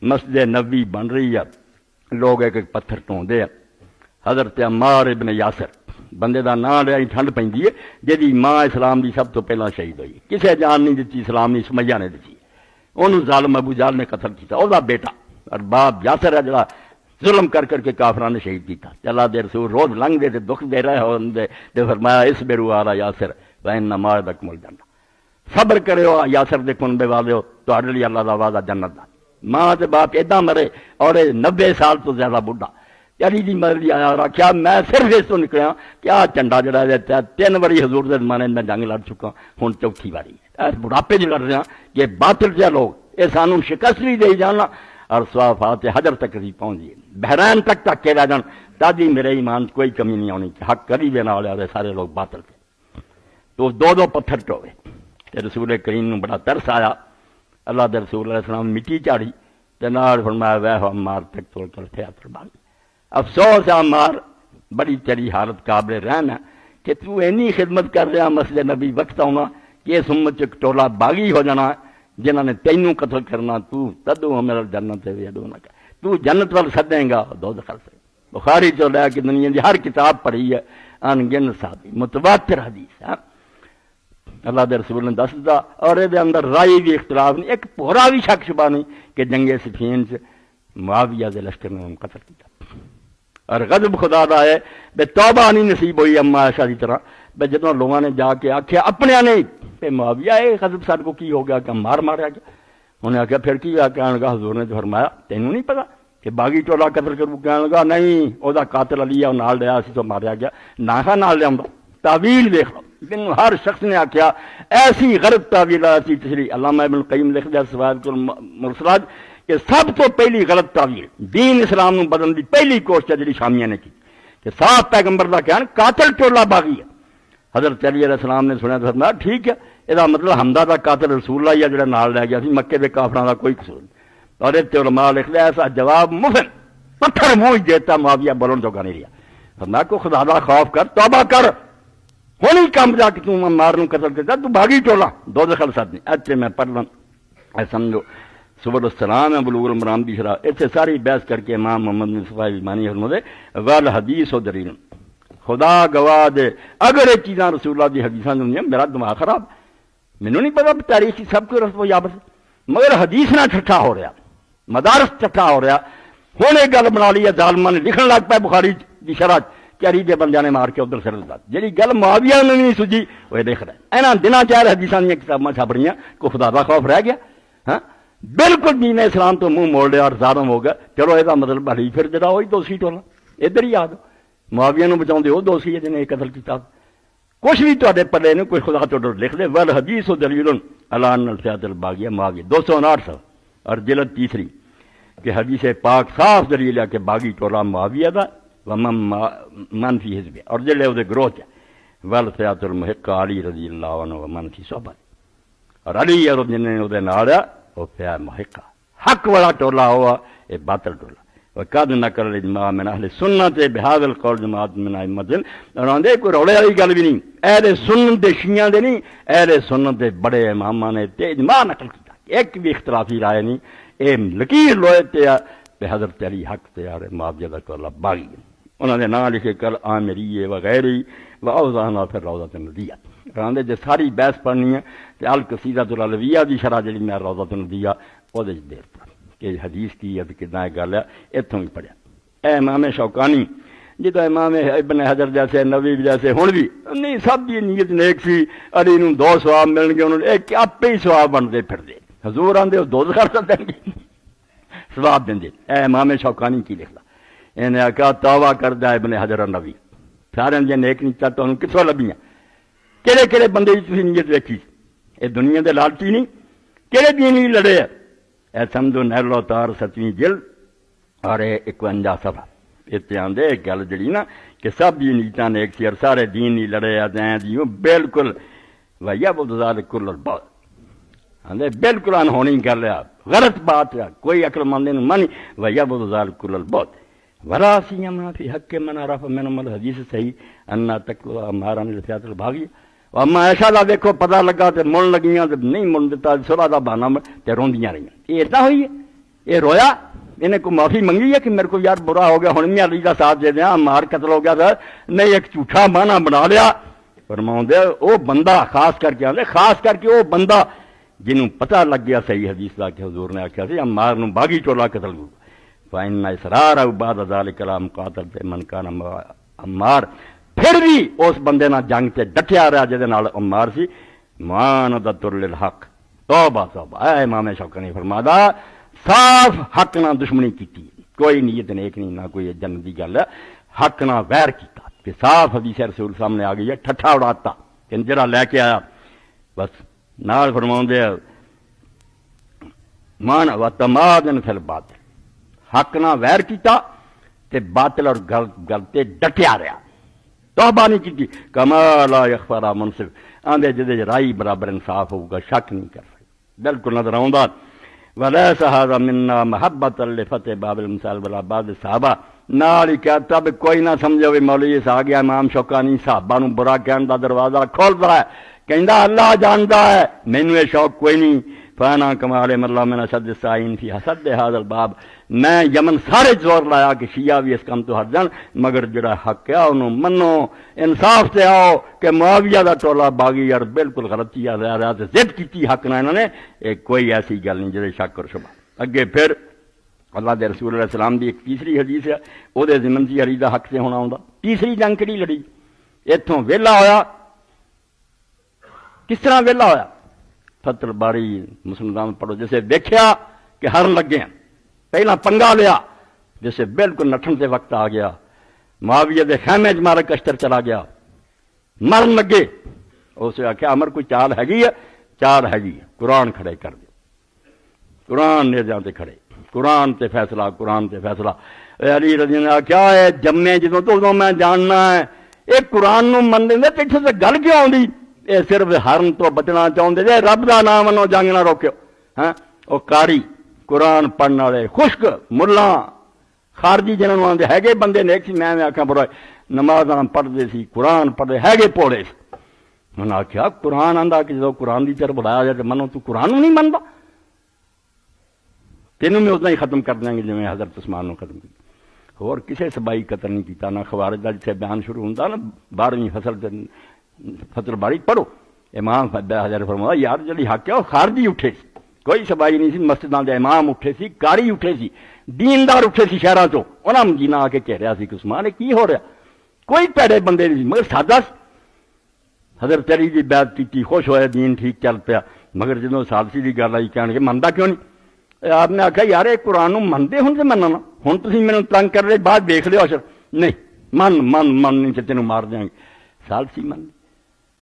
مسجد نبوی بن رہی ہے، لوگ ایک ایک پتھر ٹھوندے ہیں۔ حضرت عمار ابن یاسر بندے دا نام لیا ٹھنڈ پیندی ہے، جہਦੀ ماں اسلام دی سب تو پہلا شہید ہوئی، کسے جان نہیں دیتی، اسلام نہیں سمیہ نے دیتی، انہوں ظالم ابو جہل نے قتل کیتا، او دا بیٹا اور باپ یاسر ہے جڑا ظلم کر کر کے کافران نے شہید کیتا۔ اللہ دے رسول روز لنگ دے تے دکھ دے رہے ہوندے تے فرمایا اس بیرو آلا یاسر وَإِنَّ مَوْعِدَكُمُ الْجَنَّةُ، صبر کریو یاسر دے کنبے والےو، تہاڈے لیے اللہ دا وعدہ جنت دا۔ ماں تے باپ ایڈا مرے اور 90 سال تو زیادہ بڈھا، یعنی جی مرضی آیا رکھیا میں صرف اس تو نکلیا کیا جھنڈا جڑا ہے 3 واری حضور دے زمانے میں جنگ لڑ چکا، ہن چوتھی واری اس بڑھاپے لڑ رہا کہ باطل سے لوگ یہ سانوں شکست بھی دے جانا اور صوافات حجر تک بھی پہنچ جائے، بحرین تک کے رہ جان، تاجی میرے ایمان کوئی کمی نہیں آنی، حق کری بے نہ لے سارے لوگ باطل تھے۔ تو دو پتھر ٹوئے تے رسول کریم نو بڑا ترس آیا، اللہ دے رسول علیہ السلام مٹی چاڑی تے نال فرمایا وے عمار تک تول کر تھے اثر باغ۔ افسوس ہے عمار، بڑی تیری حالت قابل رحم ہے کہ تو اینی خدمت کر رہا مسجد نبی وقت آنا کہ اس امت چ ٹولا باغی ہو جانا جنہاں نے تینوں قتل کرنا، تو تدو میرا جنت تو جنت وال سدیں گا دوزخ سے۔ بخاری چ لے کے دنیا دی ہر کتاب پڑھی ہے، ان گن صحابی متواتر حدیث ہے، اللہ دے رسول نے دس دا، اور یہ اندر رائی بھی اختلاف نہیں، ایک پورا بھی شک شبہ نہیں کہ جنگ صفین سے معاویہ دے لشکر نے قتل کیا، اور غضب خدا دا ہے بے توبہ نہیں نصیب ہوئی اما عائشہ دی طرح، بے جتنا لوگوں نے جا کے آکھیا اپنے نے پہ معاویہ ہے غضب سارے کو کی ہو گیا کہ ماریا گیا، انہوں نے آخیا پھر کی ہوا، کہنے لگا حضور نے تو فرمایا تینوں نہیں پتا کہ باغی ٹولا قتل کروں، کہنے لگا نہیں وہ قاتل علی ہے، نال لیا اسی تو ماریا گیا، ناخا نال لیا تعویل دیکھ لو، لیکن ہر شخص نے آخیا ایسی غلط تعویل ایسی تشریح، علامہ ابن القیم لکھ دیا سواد المرسلات کہ سب تو پہلی غلط تعویل دین اسلام نو بدلنے دی پہلی کوشش جڑی شامیہ نے کی کہ صاف پیغمبر دا کہنا قاتل ٹولا باغی ہے۔ حضرت علی علیہ السلام نے سنیا تو فرمایا ٹھیک ہے، یہ مطلب حمزہ دا قاتل رسول اللہ یا جڑا نال لے گیا سی، مکے دے کافراں دا کوئی قصور نہیں، اور اتنے علماء لکھ دیا ایسا جواب مفن پتھر منہ دیتا معاویہ بولن جو نہیں رہا، فرمایا کو خدا دا خوف کر، توبہ کر، ہونی کام جا کے تم مارنو قتل کرتا تو باغی ٹولا دوزخ ساتھ نہیں۔ اچھے میں پڑھ لوں سمجھو سبل السلام ہے بلوغ المرام بھی شرح، اتنے ساری بحث کر کے امام محمد مصطفیٰ ایمانی فرماتے والحدیث و دلیل، خدا گواہ دے اگر یہ چیزاں رسول اللہ دی حدیثاں دنیا میرا دماغ خراب، مینوں نہیں پتا تاریخ سب کو رسم و یابت، مگر حدیث نہ ٹھٹھا ہو رہا، مدارس ٹھٹھا ہو رہا، ہوں ایک گل بنا لی ہے ظالماں نے لکھن لگ پائے بخاری دی شرح کیری دے بندیاں نے مار کے ادھر سر دا جی گل معاویہ نے نہیں سجی وہ دیکھ رہا ہے انہاں دناں چار حدیثاں دی کتاباں چھاپڑیاں کو خدا دا خوف رہ گیا، ہاں بالکل دین اسلام تو منہ موڑ لیا اور ظالم ہو گیا، چلو یہ مطلب بھلی پھر جڑا وہی دوشی ٹولا ادھر ہی آ جاؤ، معاویہ نو بچاؤندے وہ دوشی ہے جنہیں قتل کیتا، کچھ بھی تواڈے پلے نے کوئی خدا تو لکھ دے ول حدیث و دلیل علی ان الفیات الباغیہ معاویہ 259 اور جلد تیسری کہ حدیث پاک صاف دلیل ہے کہ باغی ٹولا معاویہ دا ومن فی حزب اور جلے وہ گروہ ہے والفیات المحق علی رضی اللہ عنہ ومن فی صحبہ، اور علی اور جنہیں وہ نال وہ پیا محقہ حق والا ٹولا ہوا یہ باطل ٹولا، وقد نقل الاجماع من اہل سنت بہذا القول جماعت من ائمۃ، اور آندے کوئی روڑے والی گل بھی نہیں، اہل سنت دے شیعہ دے نہیں، اہل سنت دے بڑے اماماں نے تے اجماع نقل کیتا، ایک بھی اختلافی رائے نہیں، اے لکیر لوئے تے حضرت علی حق تے یار معاویہ دا ٹولا باغی، انہوں نے نام لکھے کل عامری وغیرہ و اوزانا پھر روضۃ الندیہ، آندے جے ساری بحث پڑھنی ہے تے القصیدۃ العلویہ دی شرح جڑی میں روضۃ الندیہ او دے دیر پڑھ کہ حدیث کی ہے کتنا گل ہے اتوں ہی پڑھیا۔ اے امام شوکانی جدو امام ابن حجر جیسے نووی جیسے ہن بھی نہیں سب دی نیت نیک سی، علی نوں 2 ثواب ملن گے، انہوں نے ایک آپے ہی ثواب بنتے پھردے، حضور آندے دوزخ کر دیں گے ثواب دیں۔ اے امام شوکانی کی لکھدا انہیں آخیا توبہ کردا ابن حجر نووی سارے جی نیک نیتا تمہیں کتوں لبیاں، کہڑے کہڑے بندے کی تھی نیت ویکھی، یہ دنیا دے لالچی نہیں، کہڑے دین نہیں لڑے اے سمجھو نیل اوتار 7ویں جلد اور 51 صفحہ اتنے آدھے گل جڑی نا کہ سب دی نیتاں نیک سی اور سارے دین نہیں لڑے آدھے جی بالکل ویا بزال کل بہت آدھے بالکل انہونی گل ہے، غلط بات ہے، کوئی عقل مند نہیں مانی ویا بزال کل بہت ولا سیما فی حق من عرف منهم الحدیث صحیح انا تقوا مارن الفیات الباغی، اما ایسا دا دیکھو پتہ لگا تے من لگیاں تے نہیں من دتا سلا دا بہانہ تے روندیاں رہیاں، یہ اتنا ہوئی ہے یہ رویا انہیں کوئی معافی منگی ہے کہ میرے کو یار برا ہو گیا ہوں میں علی کا ساتھ دے دیا عمار قتل ہو گیا تھا نہیں ایک جھوٹا مانا بنا لیا فرماؤں دے وہ بندہ خاص کر کے آدھے خاص کر کے وہ بندہ جنہوں پتہ لگ گیا صحیح حدیث دا کہ حضور نے آخیا سی عمار نو باغی ٹولا قتل ہو فإن اسرار او بعد ذلك کلام قاتل تے من کان عمار پھر بھی اس بندے نال جنگ تے ڈٹیا رہا جے نال عمار سی مان دتر للحق توبہ توبہ اے امام شوکانی فرمادا صاف حق نہ دشمنی کیتی کوئی نیت نیک نہیں نہ کوئی جنت دی گل حق نہ ویر کیتا کہ صاف حدیث رسول سامنے آ گئی ہے ٹھٹھا اڑاتا کہ جڑا لے کے آیا بس نال فرماؤں دے مان و تمادن فی الباطل حق نہ ویر کیتا تے باطل اور گل تے ڈٹیا رہا توبہ نہیں کی کما لا یخفی علی منصف آندے جدے رائی برابر انصاف ہوگا شک نہیں کر سکتے بالکل نظر آؤندا ولیس ھذا منا محبت لفتح باب المثال ولا بعد صحابہ نال ہی کہتا بھی کوئی نہ سمجھو بھی مولوی اس آ گیا امام شوکانی صحابہ نو برا کہن دا دروازہ کھولدا ہے کہندا اللہ جاندا ہے مینوں یہ شوق کوئی نہیں فانا کمال اللہ من اشد السائین فی حسد ھذا الباب میں یمن سارے زور لایا کہ شیعہ بھی اس کام تو ہٹ جان مگر جڑا حق ہے انہوں منو انصاف سے آؤ کہ معاویہ دا ٹولا باغی یار بالکل غلط چیز آ رہا ضد کی حق نہ انہوں نے ایک کوئی ایسی گل نہیں جڑے شک اور شبہ اگے پھر اللہ دے رسول علیہ السلام دی ایک تیسری حدیث ہے وہ دے ضمن سی علی دا حق سے ہونا ہوندا تیسری جنگ کیڑی لڑی اتوں ویلا ہویا کس طرح ویلا ہویا فتح الباری مسلمان پڑھو جیسے دیکھیا کہ ہرن لگے ہیں پہلا پنگا لیا جیسے بالکل نٹھن سے وقت آ گیا معاویہ دے خیمے مارا کشتر چلا گیا مرن لگے اسے آخیا امر کوئی چال ہے چال ہے قرآن کھڑے کر دے قرآن نیزیاں تے کھڑے قرآن تے فیصلہ قرآن تے فیصلہ علی رضی اللہ کیا ہے جمے جدوں تو میں جاننا ہے یہ قرآن نو من دے پیچھے سے گل کیوں آؤں یہ صرف ہرن تو بچنا چاہتے جی رب دا نام منو جنگ نہ روکو ہاں وہ کاری قرآن پڑھنے والے خشک ملا خارجی جنہوں آتے ہے بندے نیک سی میں آخا برا نماز پڑھتے سی قرآن پڑھتے ہے پوڑے سی انہوں نے آخیا قرآن آتا کہ جب قرآن کی طرف بلایا جائے تو منو تو قرآن نہیں منتا تینوں میں اتنا ہی ختم کر دیں گے جی میں حضرت عثمان ختم کی اور کسی سبائی قتل نہیں کیتا نہ خوارج کا جسے بیان شروع ہوتا نا 12ویں فصل فتح الباری پڑھو امام حضرت فرمایا یار جڑی حق ہے وہ خارجی اٹھے سی کوئی سبائی نہیں سی مسجداں دے امام اٹھے سی کاری اٹھے سی دیندار اٹھے سی شہراں چوں انہاں مدینہ آ کے کہہ رہا سی کہ عثمان یہ کی ہو رہا کوئی پیڑے بندے نہیں سی مگر سادہ حضرت علی دی بیعت کیتی خوش ہوئے دین ٹھیک چل پیا مگر جدوں سالسی دی گل آئی کہن کہ مندا کیوں نہیں آپ نے آخیا یار یہ قرآن نو منتے ہوں تے مننا ہوں تسی مینوں تنگ کر رہے بعد دیکھ لیو اشر نہیں من من من نہیں تے تینوں مار دیاں گے سالسی من